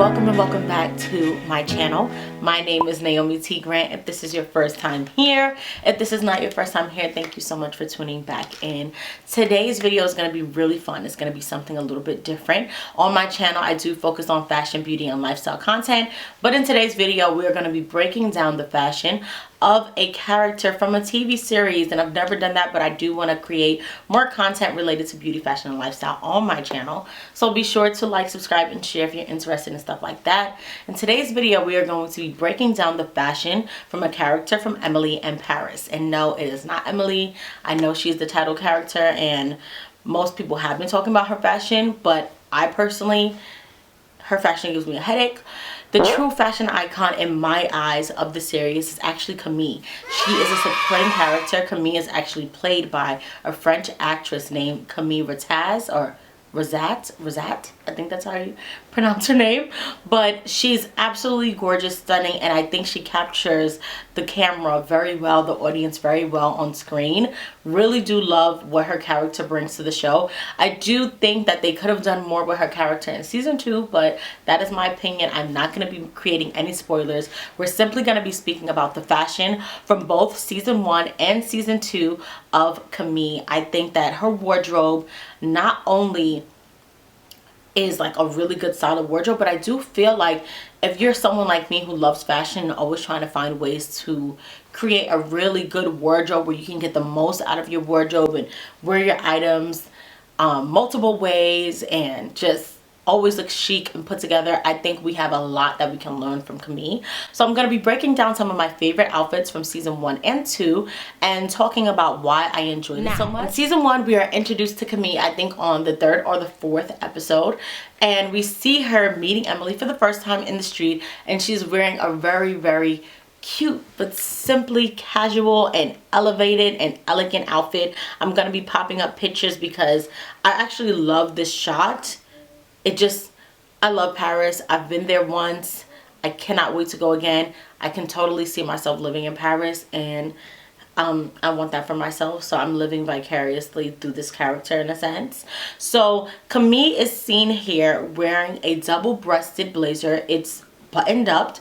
welcome and welcome back to my channel. My name is Naomi T. Grant. If this is your first time here, if this is not your first time here, thank you so much for tuning back in. Today's video is going to be really fun. It's going to be something a little bit different. On my channel, I do focus on fashion, beauty, and lifestyle content, but in today's video, we're going to be breaking down the fashion of a character from a TV series, and I've never done that, but I do want to create more content related to beauty, fashion, and lifestyle on my channel. So be sure to like, subscribe, and share if you're interested in stuff like that. In today's video, we are going to be breaking down the fashion from a character from Emily in Paris. And no, it is not Emily. I know she's the title character, and most people have been talking about her fashion, but I personally, her fashion gives me a headache. The true fashion icon in my eyes of the series is actually Camille. She is a supporting character. Camille is actually played by a French actress named Camille Rataz, or Razat, I think that's how you pronounce her name. But she's absolutely gorgeous, stunning, and I think she captures the camera very well, the audience very well on screen. Really do love what her character brings to the show. I do think that they could have done more with her character in season 2, but that is my opinion. I'm not going to be creating any spoilers. We're simply going to be speaking about the fashion from both season 1 and season 2 of Camille. I think that her wardrobe not only is like a really good solid wardrobe, but I do feel like if you're someone like me who loves fashion and always trying to find ways to create a really good wardrobe where you can get the most out of your wardrobe and wear your items multiple ways and just always look chic and put together, I think we have a lot that we can learn from Camille. So I'm going to be breaking down some of my favorite outfits from season 1 and 2 and talking about why I enjoyed it so much. In season 1, we are introduced to Camille, I think on the 3rd or the 4th episode, and we see her meeting Emily for the first time in the street, and she's wearing a very cute but simply casual and elevated and elegant outfit. I'm going to be popping up pictures because I actually love this shot. I love Paris. I've been there once. I cannot wait to go again. I can totally see myself living in Paris, and I want that for myself. So I'm living vicariously through this character in a sense. So Camille is seen here wearing a double-breasted blazer. It's buttoned up,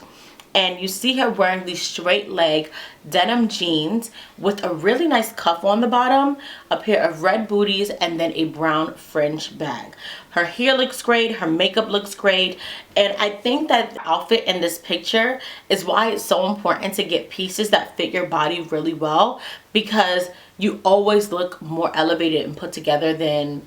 and you see her wearing these straight leg denim jeans with a really nice cuff on the bottom, a pair of red booties, and then a brown fringe bag. Her hair looks great, her makeup looks great, and I think that the outfit in this picture is why it's so important to get pieces that fit your body really well, because you always look more elevated and put together than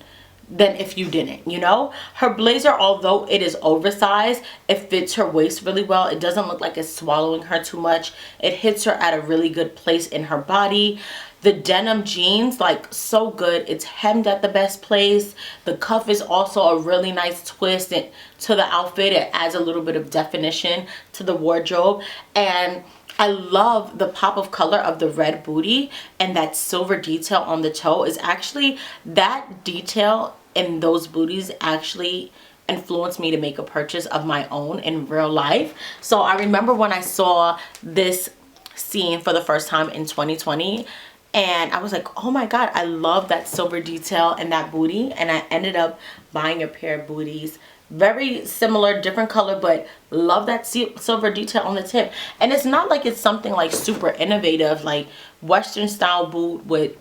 if you didn't, you know. Her blazer, although it is oversized, it fits her waist really well. It doesn't look like it's swallowing her too much. It hits her at a really good place in her body. The denim jeans, like, so good. It's hemmed at the best place. The cuff is also a really nice twist to the outfit. It adds a little bit of definition to the wardrobe, and I love the pop of color of the red booty, and that silver detail on the toe is actually, that detail in those booties actually influenced me to make a purchase of my own in real life. So I remember when I saw this scene for the first time in 2020, and I was like, oh my god, I love that silver detail and that booty, and I ended up buying a pair of booties. Very similar, different color, but love that silver detail on the tip. And it's not like it's something like super innovative, like Western style boot with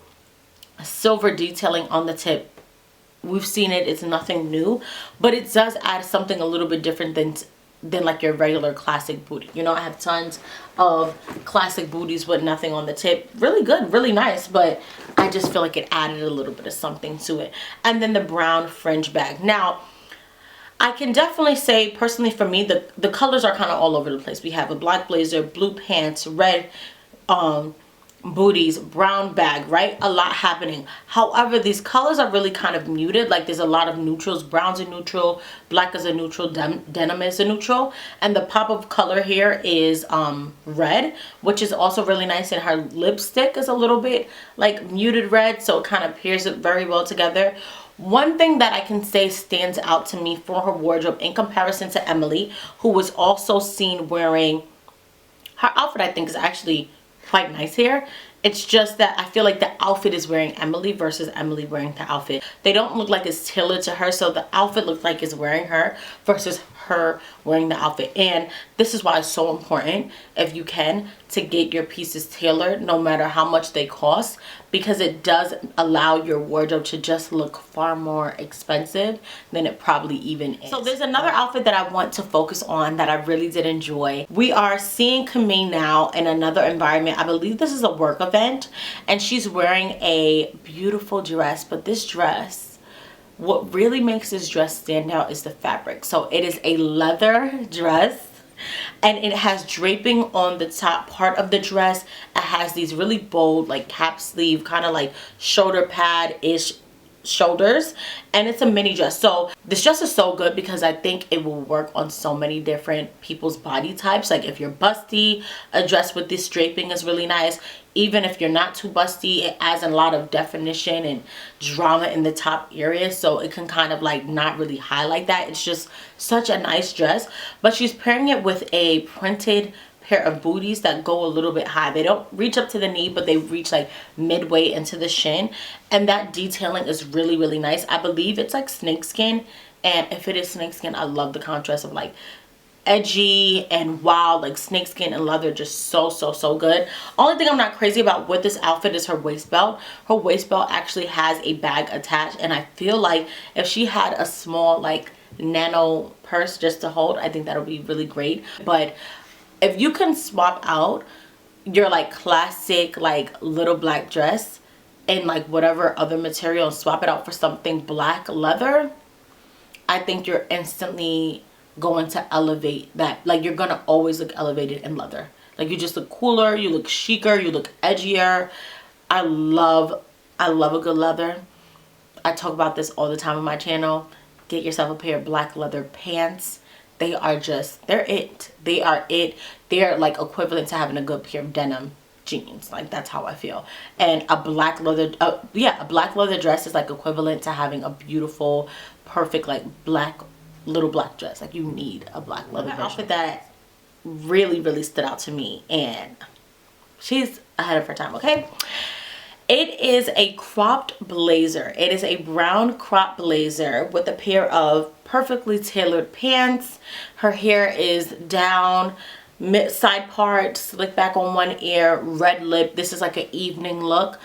silver detailing on the tip. We've seen it, it's nothing new, but it does add something a little bit different than like your regular classic booty. You know, I have tons of classic booties with nothing on the tip. Really good, really nice, but I just feel like it added a little bit of something to it. And then the brown fringe bag. Now, I can definitely say, personally for me, the colors are kind of all over the place. We have a black blazer, blue pants, red booties, brown bag, right? A lot happening. However, these colors are really kind of muted. Like, there's a lot of neutrals. Brown's a neutral, black is a neutral, denim is a neutral, and the pop of color here is red, which is also really nice. And her lipstick is a little bit like muted red, so it kind of pairs it very well together. One thing that I can say stands out to me for her wardrobe in comparison to Emily, who was also seen wearing, her outfit I think is actually quite nice here. It's just that I feel like the outfit is wearing Emily versus Emily wearing the outfit. They don't look like it's tailored to her, so the outfit looks like it's wearing her versus her wearing the outfit. And this is why it's so important, if you can, to get your pieces tailored no matter how much they cost, because it does allow your wardrobe to just look far more expensive than it probably even is. So there's another outfit that I want to focus on that I really did enjoy. We are seeing Camille now in another environment. I believe this is a work event, and she's wearing a beautiful dress. But this dress, what really makes this dress stand out is the fabric. So it is a leather dress, and it has draping on the top part of the dress. It has these really bold, like cap sleeve, kind of like shoulder pad-ish shoulders, and it's a mini dress. So this dress is so good because I think it will work on so many different people's body types. Like if you're busty, a dress with this draping is really nice. Even if you're not too busty, it adds a lot of definition and drama in the top area, so it can kind of like not really highlight that. It's just such a nice dress. But she's pairing it with a printed pair of booties that go a little bit high. They don't reach up to the knee, but they reach like midway into the shin, and that detailing is really, really nice. I believe it's like snakeskin, and if it is snakeskin, I love the contrast of like edgy and wild, like snakeskin and leather. Just so good. Only thing I'm not crazy about with this outfit is her waist belt. Her waist belt actually has a bag attached, and I feel like if she had a small like nano purse just to hold, I think that would be really great. But if you can swap out your like classic like little black dress and like whatever other material and swap it out for something black leather, I think you're instantly going to elevate that. Like you're gonna always look elevated in leather. Like you just look cooler, you look chicer, you look edgier. I love a good leather. I talk about this all the time on my channel. Get yourself a pair of black leather pants. They are just, they're it. They are it. They're like equivalent to having a good pair of denim jeans. Like that's how I feel. And a black leather, a black leather dress is like equivalent to having a beautiful, perfect like black, little black dress. Like you need a black leather dress. Outfit that really stood out to me, and she's ahead of her time, okay? It is a cropped blazer. It is a brown cropped blazer with a pair of perfectly tailored pants. Her hair is down, mid side part, slick back on one ear, red lip. This is like an evening look.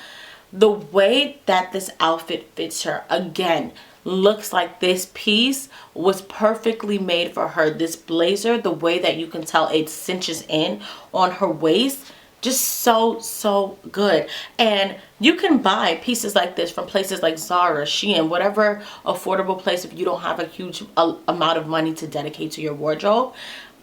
The way that this outfit fits her, again, looks like this piece was perfectly made for her. This blazer, the way that you can tell it cinches in on her waist, just so good. And you can buy pieces like this from places like Zara, Shein, whatever affordable place. If you don't have a huge amount of money to dedicate to your wardrobe,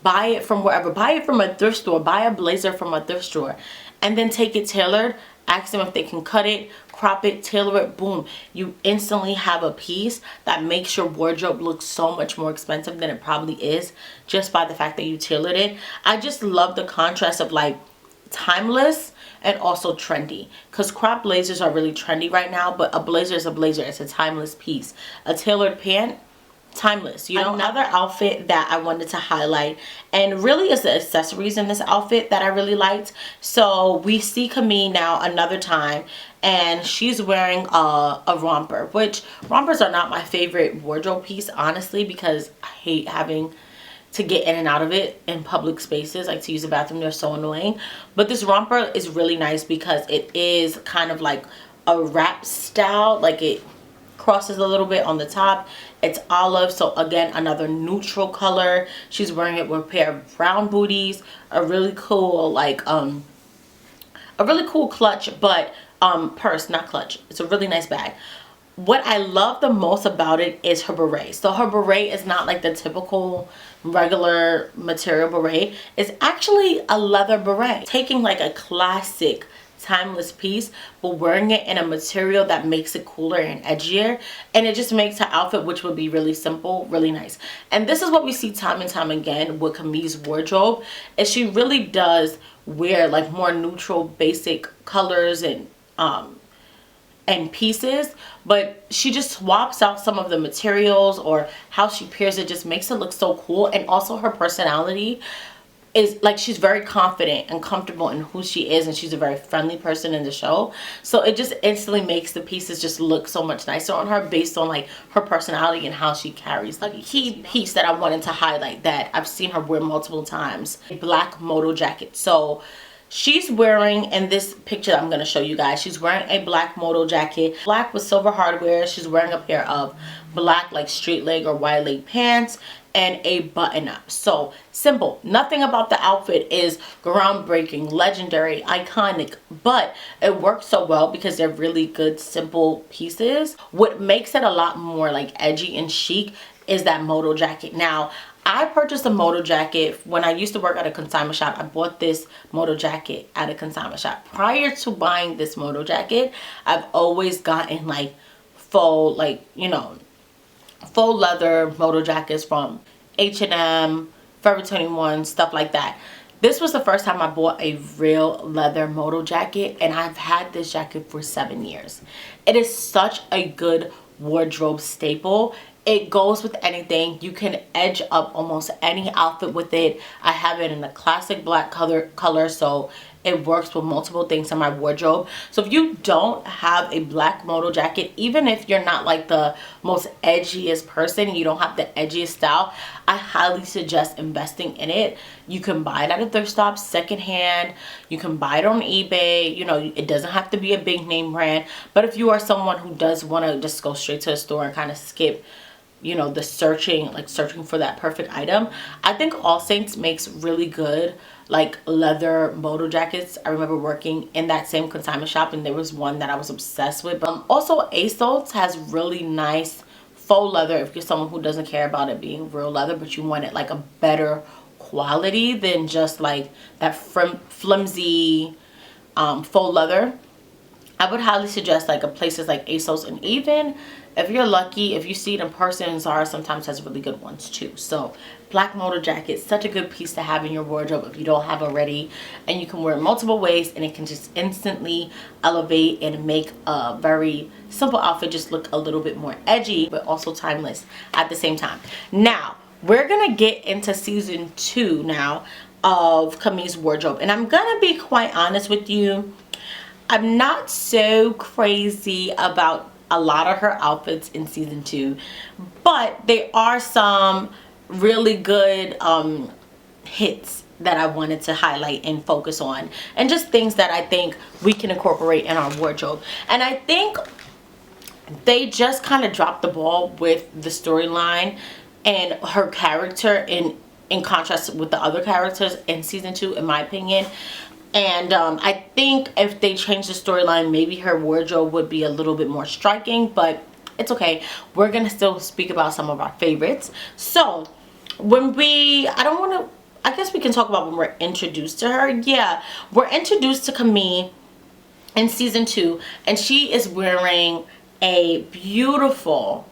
buy it from wherever. Buy it from a thrift store. Buy a blazer from a thrift store, and then take it tailored. Ask them if they can cut it, crop it, tailor it. Boom, you instantly have a piece that makes your wardrobe look so much more expensive than it probably is, just by the fact that you tailored it. I just love the contrast of like timeless and also trendy, because crop blazers are really trendy right now, but a blazer is a blazer. It's a timeless piece. A tailored pant, timeless, you know. Another outfit that I wanted to highlight, and really is the accessories in this outfit that I really liked. So we see Camille now another time, and she's wearing a romper, which rompers are not my favorite wardrobe piece, honestly, because I hate having to get in and out of it in public spaces, like to use the bathroom. They're so annoying. But this romper is really nice because it is kind of like a wrap style, like it crosses a little bit on the top. It's olive, so again, another neutral color. She's wearing it with a pair of brown booties, a really cool like a really cool clutch, but purse, not clutch. It's a really nice bag. What I love the most about it is her beret. So her beret is not like the typical regular material beret. It's actually a leather beret. Taking like a classic timeless piece, but wearing it in a material that makes it cooler and edgier, and it just makes her outfit, which would be really simple, really nice. And this is what we see time and time again with Camille's wardrobe, is she really does wear like more neutral basic colors and pieces, but she just swaps out some of the materials, or how she pairs it just makes it look so cool. And also her personality is like, she's very confident and comfortable in who she is, and she's a very friendly person in the show. So it just instantly makes the pieces just look so much nicer on her based on like her personality and how she carries. Like a key piece that I wanted to highlight that I've seen her wear multiple times, a black moto jacket. So she's wearing, in this picture that I'm going to show you guys, she's wearing a black moto jacket, black with silver hardware. She's wearing a pair of black like straight leg or wide leg pants and a button up. So simple. Nothing about the outfit is groundbreaking, legendary, iconic, but it works so well because they're really good, simple pieces. What makes it a lot more like edgy and chic is that moto jacket. Now, I purchased a moto jacket when I used to work at a consignment shop. I bought this moto jacket at a consignment shop. Prior to buying this moto jacket, I've always gotten like faux, like, you know, faux leather moto jackets from H&M, Forever 21, stuff like that. This was the first time I bought a real leather moto jacket, and I've had this jacket for 7 years. It is such a good wardrobe staple. It goes with anything. You can edge up almost any outfit with it. I have it in a classic black color, so it works with multiple things in my wardrobe. So if you don't have a black moto jacket, even if you're not like the most edgiest person, you don't have the edgiest style, I highly suggest investing in it. You can buy it at a thrift stop, secondhand. You can buy it on eBay. You know, it doesn't have to be a big name brand. But if you are someone who does want to just go straight to the store and kind of skip, you know, the searching for that perfect item, I think All Saints makes really good like leather moto jackets. I remember working in that same consignment shop, and there was one that I was obsessed with. Also, ASOS has really nice faux leather if you're someone who doesn't care about it being real leather, but you want it like a better quality than just like that flimsy faux leather. I would highly suggest like places like ASOS, and even if you're lucky, if you see it in person, Zara sometimes has really good ones too. So black moto jacket, such a good piece to have in your wardrobe if you don't have already, and you can wear it multiple ways, and it can just instantly elevate and make a very simple outfit just look a little bit more edgy but also timeless at the same time. Now we're gonna get into season 2 now of Camille's wardrobe, and I'm gonna be quite honest with you, I'm not so crazy about a lot of her outfits in season 2, but there are some really good hits that I wanted to highlight and focus on, and just things that I think we can incorporate in our wardrobe. And I think they just kind of dropped the ball with the storyline and her character in contrast with the other characters in season 2, in my opinion. And I think if they changed the storyline, maybe her wardrobe would be a little bit more striking, but it's okay. We're gonna still speak about some of our favorites. So when I guess we can talk about when we're introduced to her. Yeah, we're introduced to Camille in season 2, and she is wearing a beautiful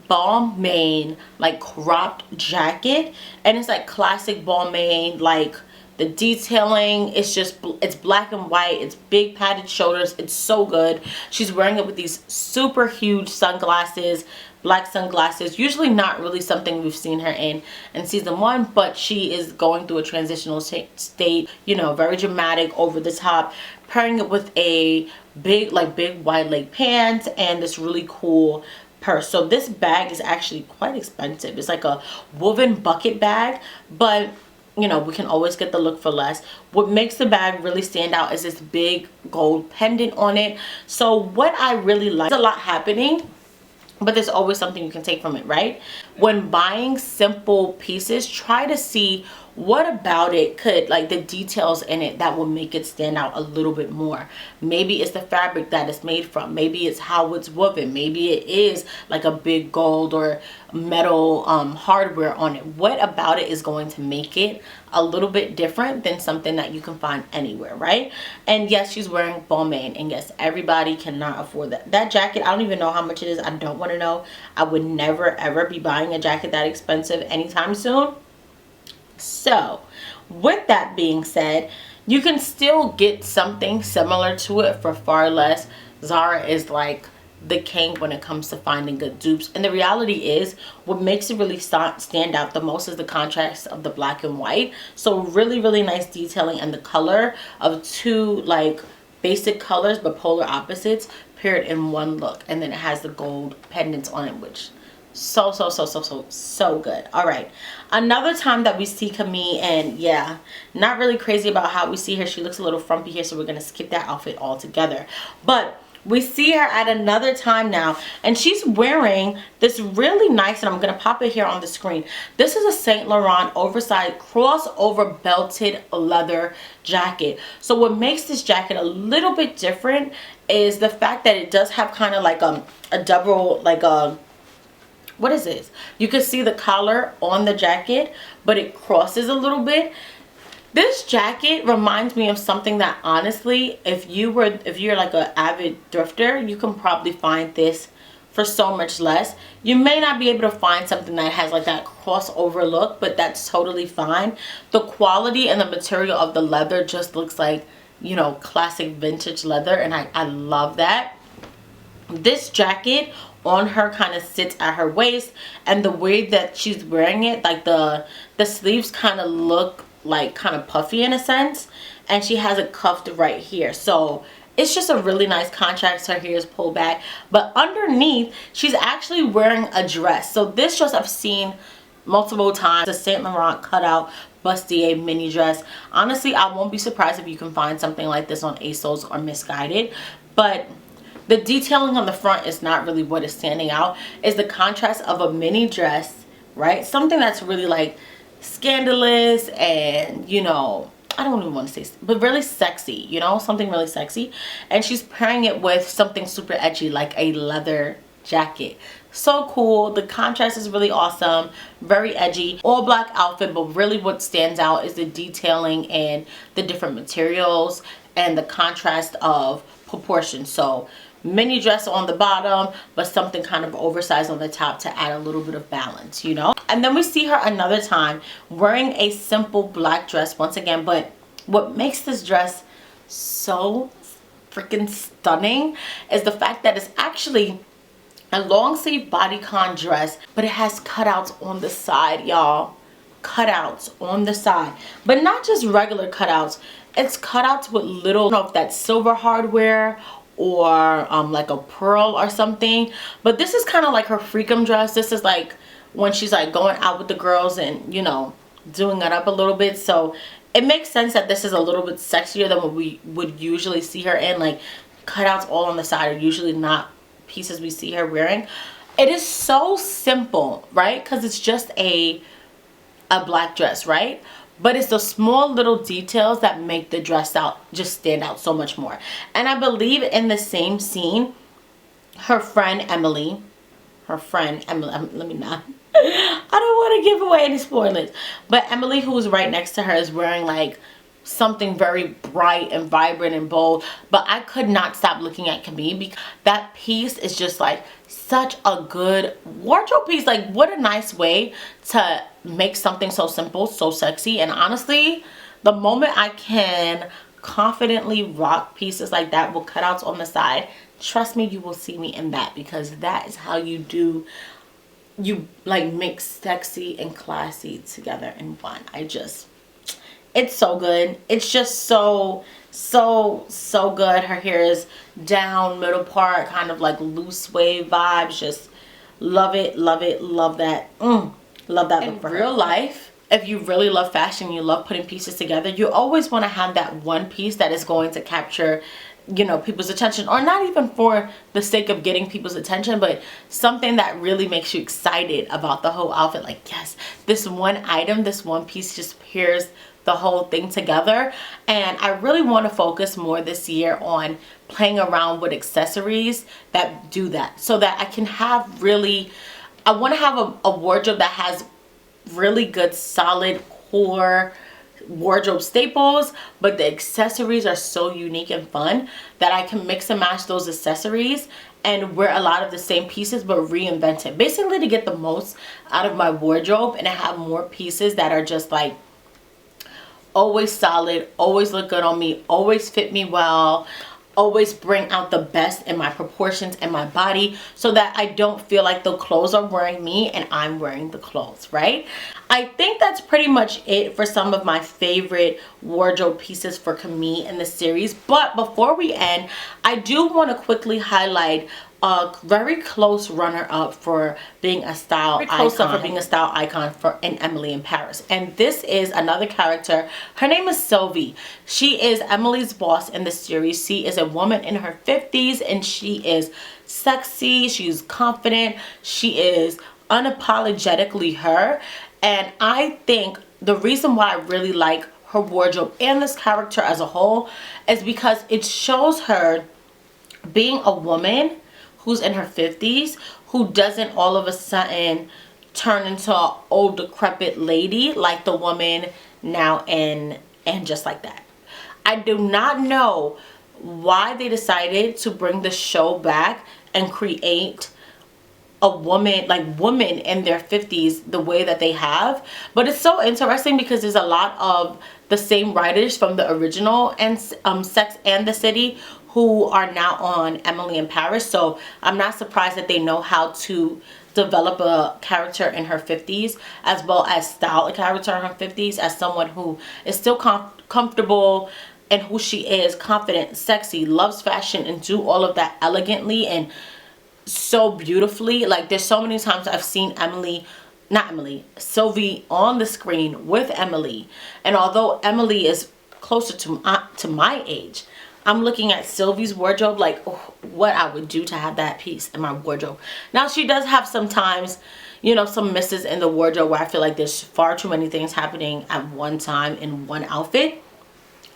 Balmain like cropped jacket, and it's like classic Balmain. Like the detailing, it's black and white, it's big padded shoulders, it's so good. She's wearing it with these super huge sunglasses, black sunglasses, usually not really something we've seen her in season 1, but she is going through a transitional state, you know, very dramatic, over the top, pairing it with a big wide leg pants and this really cool purse. So this bag is actually quite expensive. It's like a woven bucket bag, but you know, we can always get the look for less. What makes the bag really stand out is this big gold pendant on it. So what I really like, there's a lot happening, but there's always something you can take from it, right? When buying simple pieces, try to see what about it could, like the details in it that will make it stand out a little bit more. Maybe it's the fabric that it's made from, maybe it's how it's woven, maybe it is like a big gold or metal hardware on it. What about it is going to make it a little bit different than something that you can find anywhere, right? And yes, she's wearing Balmain, and yes, everybody cannot afford that jacket. I don't even know how much it is. I don't want to know. I would never ever be buying a jacket that expensive anytime soon. So with that being said, you can still get something similar to it for far less. Zara is like the king when it comes to finding good dupes. And the reality is, what makes it really stand out the most is the contrast of the black and white. So really, really nice detailing, and the color of two like basic colors but polar opposites paired in one look. And then it has the gold pendants on it, which so good. All right, another time that we see Camille, and yeah, not really crazy about how we see her. She looks a little frumpy here, so we're gonna skip that outfit altogether. But we see her at another time now, and she's wearing this really nice, and I'm gonna pop it here on the screen. This is a Saint Laurent oversized crossover belted leather jacket. So what makes this jacket a little bit different is the fact that it does have kind of like a double, like a, what is this? You can see the collar on the jacket, but it crosses a little bit. This jacket reminds me of something that, honestly, if you're like an avid thrifter, you can probably find this for so much less. You may not be able to find something that has like that crossover look, but that's totally fine. The quality and the material of the leather just looks like, you know, classic vintage leather, and I love that. This jacket on her kind of sits at her waist, and the way that she's wearing it, like the sleeves kind of look like kind of puffy in a sense, and she has it cuffed right here. So it's just a really nice contrast. Her hair is pulled back, but underneath she's actually wearing a dress. So this dress I've seen multiple times, the Saint Laurent cutout bustier mini dress. Honestly, I won't be surprised if you can find something like this on ASOS or Misguided, but the detailing on the front is not really what is standing out. Is the contrast of a mini dress, right? Something that's really like scandalous and, you know, I don't even want to say, but really sexy, you know, something really sexy. And she's pairing it with something super edgy, like a leather jacket. So cool. The contrast is really awesome, very edgy. All black outfit, but really what stands out is the detailing and the different materials and the contrast of proportion. So mini dress on the bottom, but something kind of oversized on the top to add a little bit of balance, you know. And then we see her another time wearing a simple black dress once again, but what makes this dress so freaking stunning is the fact that it's actually a long sleeve bodycon dress, but it has cutouts on the side, y'all. Cutouts on the side, but not just regular cutouts. It's cutouts with little, I don't know if that's silver hardware or like a pearl or something, but this is kind of like her freakum dress. This is like when she's like going out with the girls and, you know, doing it up a little bit. So it makes sense that this is a little bit sexier than what we would usually see her in. Like cutouts all on the side are usually not pieces we see her wearing. It is so simple, right? Because it's just a black dress, right? But it's the small little details that make the dress out just stand out so much more. And I believe in the same scene, her friend Emily, let me not, I don't want to give away any spoilers, but Emily, who was right next to her, is wearing like something very bright and vibrant and bold. But I could not stop looking at Camille because that piece is just like such a good wardrobe piece. Like, what a nice way to make something so simple so sexy. And honestly, the moment I can confidently rock pieces like that with cutouts on the side, trust me, you will see me in that, because that is how you like mix sexy and classy together in one. It's so good. It's just so good. Her hair is down, middle part, kind of like loose wave vibes. Just love it, love it, love that. Love that look for her. In real life, if you really love fashion, you love putting pieces together, you always want to have that one piece that is going to capture, you know, people's attention, or not even for the sake of getting people's attention, but something that really makes you excited about the whole outfit. Like, yes, this one item, this one piece just pairs the whole thing together. And I really want to focus more this year on playing around with accessories that do that, so that I can have really, I want to have a wardrobe that has really good solid core wardrobe staples, but the accessories are so unique and fun that I can mix and match those accessories and wear a lot of the same pieces but reinvent it, basically to get the most out of my wardrobe and have more pieces that are just like always solid, always look good on me, always fit me well, always bring out the best in my proportions and my body so that I don't feel like the clothes are wearing me and I'm wearing the clothes, right? I think that's pretty much it for some of my favorite wardrobe pieces for Camille in the series. But before we end, I do want to quickly highlight a very close runner-up for being a style icon for Emily in Paris, and this is another character. Her name is Sylvie. She is Emily's boss in the series. She is a woman in her 50s, and she is sexy, she's confident, she is unapologetically her. And I think the reason why I really like her wardrobe and this character as a whole is because it shows her being a woman who's in her 50s, who doesn't all of a sudden turn into an old decrepit lady like the woman now in And Just Like That. I do not know why they decided to bring the show back and create a woman, like women in their 50s the way that they have, but it's so interesting because there's a lot of the same writers from the original and Sex and the City who are now on Emily in Paris. So I'm not surprised that they know how to develop a character in her 50s as well as style a character in her 50s as someone who is still comfortable in who she is, confident, sexy, loves fashion, and do all of that elegantly and so beautifully. Like, there's so many times I've seen Sylvie on the screen with Emily, and although Emily is closer to my age, I'm looking at Sylvie's wardrobe like, oh, what I would do to have that piece in my wardrobe. Now, she does have sometimes, you know, some misses in the wardrobe where I feel like there's far too many things happening at one time in one outfit.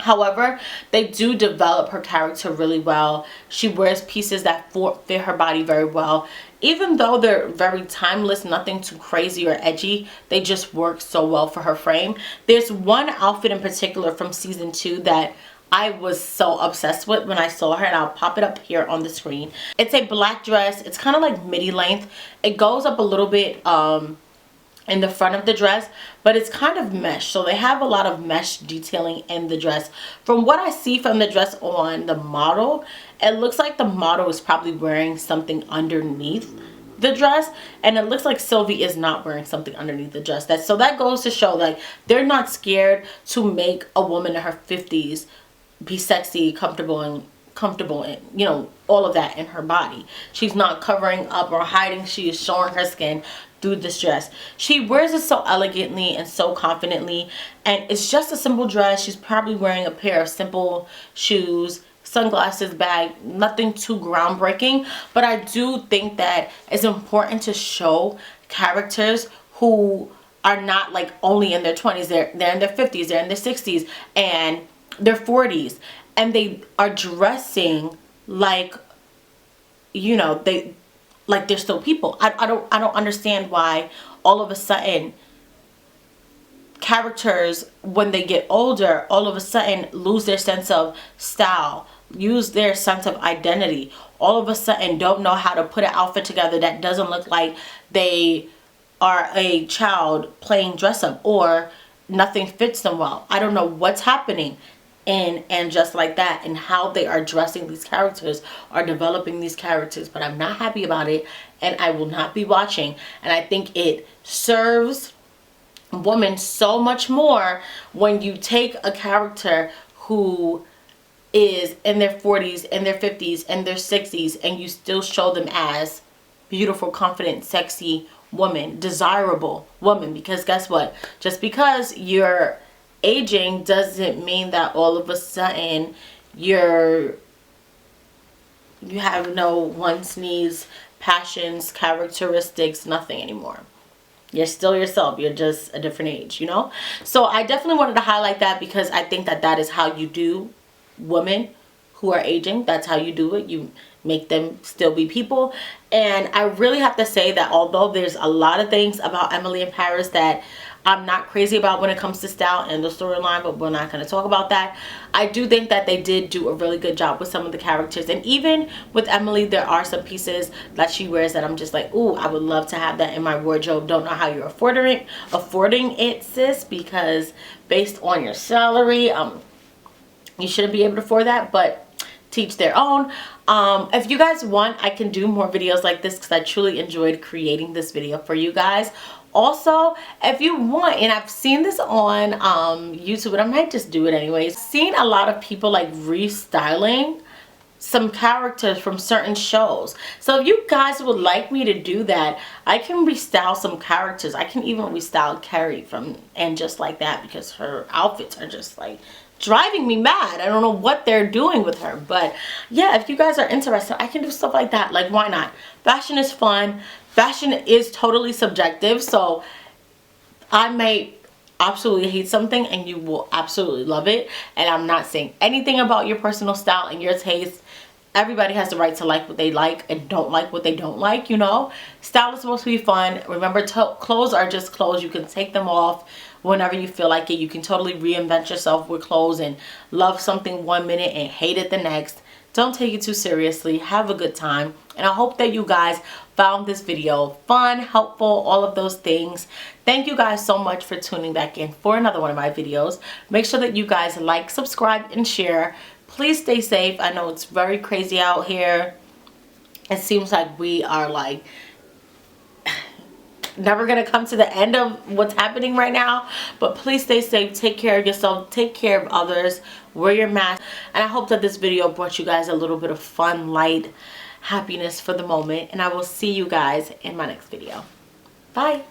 However, they do develop her character really well. She wears pieces that fit her body very well. Even though they're very timeless, nothing too crazy or edgy, they just work so well for her frame. There's one outfit in particular from season 2 that I was so obsessed with when I saw her, and I'll pop it up here on the screen. It's a black dress. It's kind of like midi length. It goes up a little bit in the front of the dress, but it's kind of mesh, so they have a lot of mesh detailing in the dress. From what I see from the dress on the model, it looks like the model is probably wearing something underneath the dress, and it looks like Sylvie is not wearing something underneath the dress. So that goes to show, like, they're not scared to make a woman in her 50s be sexy, comfortable, and you know, all of that in her body. She's not covering up or hiding. She is showing her skin through this dress. She wears it so elegantly and so confidently, and it's just a simple dress. She's probably wearing a pair of simple shoes, sunglasses, bag, nothing too groundbreaking. But I do think that it's important to show characters who are not like only in their 20s. They're in their 50s, they're in their 60s, and their 40s, and they are dressing like, you know, they're still people. I don't understand why all of a sudden characters, when they get older, all of a sudden lose their sense of style, lose their sense of identity, all of a sudden don't know how to put an outfit together that doesn't look like they are a child playing dress up, or nothing fits them well. I don't know what's happening and Just Like That, and how they are dressing these characters, are developing these characters, but I'm not happy about it, and I will not be watching. And I think it serves women so much more when you take a character who is in their 40s, in their 50s, in their 60s, and you still show them as beautiful, confident, sexy woman, desirable woman. Because guess what? Just because you're aging doesn't mean that all of a sudden you have no wants, needs, passions, characteristics, nothing anymore. You're still yourself. You're just a different age, you know? So I definitely wanted to highlight that because I think that that is how you do women who are aging. That's how you do it. You make them still be people. And I really have to say that although there's a lot of things about Emily in Paris that I'm not crazy about when it comes to style and the storyline, but we're not going to talk about that, I do think that they did do a really good job with some of the characters. And even with Emily, there are some pieces that she wears that I'm just like, ooh, I would love to have that in my wardrobe. Don't know how you're affording it, sis, because based on your salary, you shouldn't be able to afford that. But teach their own. If you guys want, I can do more videos like this because I truly enjoyed creating this video for you guys. Also, if you want, and I've seen this on YouTube, but I might just do it anyways. Seen a lot of people like restyling some characters from certain shows. So if you guys would like me to do that, I can restyle some characters. I can even restyle Carrie from And Just Like That, because her outfits are just like driving me mad. I don't know what they're doing with her. But yeah, if you guys are interested, I can do stuff like that. Like, why not? Fashion is fun. Fashion is totally subjective. So I may absolutely hate something and you will absolutely love it. And I'm not saying anything about your personal style and your taste. Everybody has the right to like what they like and don't like what they don't like, you know. Style is supposed to be fun. Remember, clothes are just clothes. You can take them off whenever you feel like it. You can totally reinvent yourself with clothes and love something one minute and hate it the next. Don't take it too seriously. Have a good time. And I hope that you guys found this video fun, helpful, all of those things. Thank you guys so much for tuning back in for another one of my videos. Make sure that you guys like, subscribe, and share. Please stay safe. I know it's very crazy out here. It seems like we are like never gonna come to the end of what's happening right now. But please stay safe. Take care of yourself. Take care of others. Wear your mask. And I hope that this video brought you guys a little bit of fun, light happiness for the moment. And I will see you guys in my next video. Bye.